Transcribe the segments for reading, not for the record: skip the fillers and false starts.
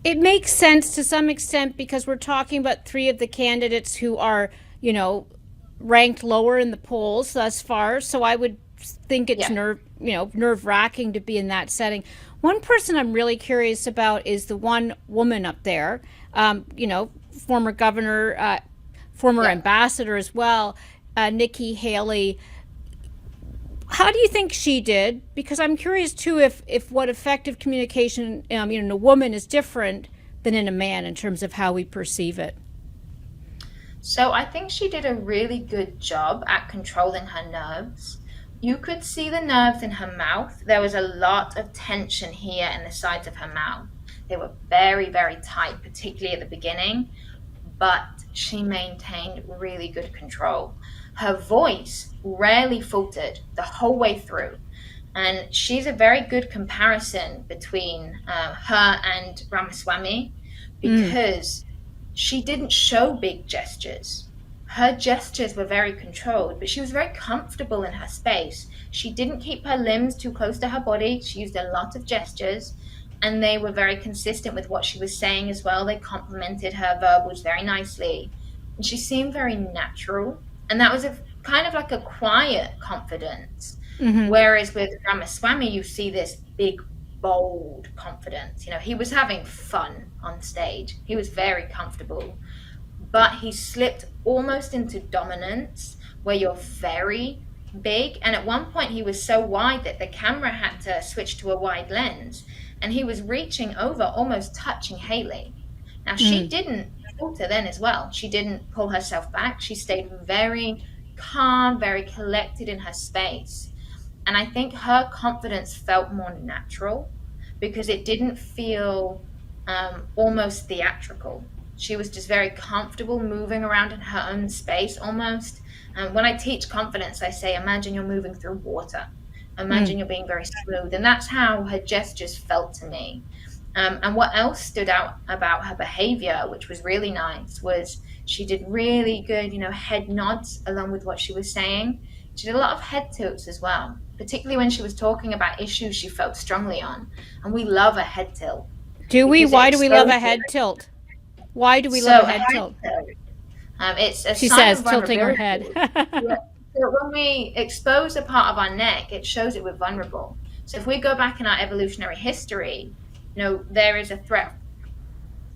It makes sense to some extent because we're talking about three of the candidates who are, ranked lower in the polls thus far. So I would think it's Yeah. nerve wracking to be in that setting. One person I'm really curious about is the one woman up there, former governor, former Yeah. ambassador as well, Nikki Haley. How do you think she did? Because I'm curious too if what effective communication in a woman is different than in a man in terms of how we perceive it. So I think she did a really good job at controlling her nerves. You could see the nerves in her mouth. There was a lot of tension here in the sides of her mouth. They were very, very tight, particularly at the beginning, but she maintained really good control. Her voice rarely faltered the whole way through. And she's a very good comparison between her and Ramaswamy Mm. because she didn't show big gestures. Her gestures were very controlled, but she was very comfortable in her space. She didn't keep her limbs too close to her body. She used a lot of gestures, and they were very consistent with what she was saying as well. They complemented her verbals very nicely. And she seemed very natural. And that was a kind of like a quiet confidence. Hmm. Whereas with Ramaswamy, you see this big, bold confidence. He was having fun on stage. He was very comfortable, but he slipped almost into dominance where you're very big. And at one point, he was so wide that the camera had to switch to a wide lens, and he was reaching over, almost touching Haley. Now, she Mm. didn't falter then as well. She didn't pull herself back. She stayed very calm, very collected in her space. And I think her confidence felt more natural because it didn't feel almost theatrical. She was just very comfortable moving around in her own space almost. When I teach confidence, I say, imagine you're moving through water. Mm. Imagine you're being very smooth. And that's how her gestures felt to me. And what else stood out about her behavior, which was really nice, was she did really good, head nods along with what she was saying. She did a lot of head tilts as well, particularly when she was talking about issues she felt strongly on. And we love a head tilt Do we? because it Why do we love a exposes. head tilt? Why do we love So a a head head tilt? tilt, it's a She sign of says, tilting her vulnerability. head. Yeah. So when we expose a part of our neck, it shows that we're vulnerable. So if we go back in our evolutionary history, there is a threat.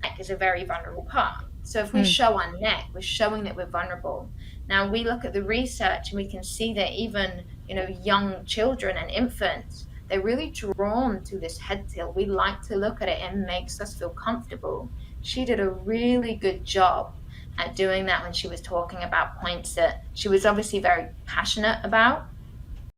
Neck is a very vulnerable part. So if we Mm. show our neck, we're showing that we're vulnerable. Now we look at the research and we can see that even, young children and infants, they're really drawn to this head tilt. We like to look at it and it makes us feel comfortable. She did a really good job at doing that when she was talking about points that she was obviously very passionate about.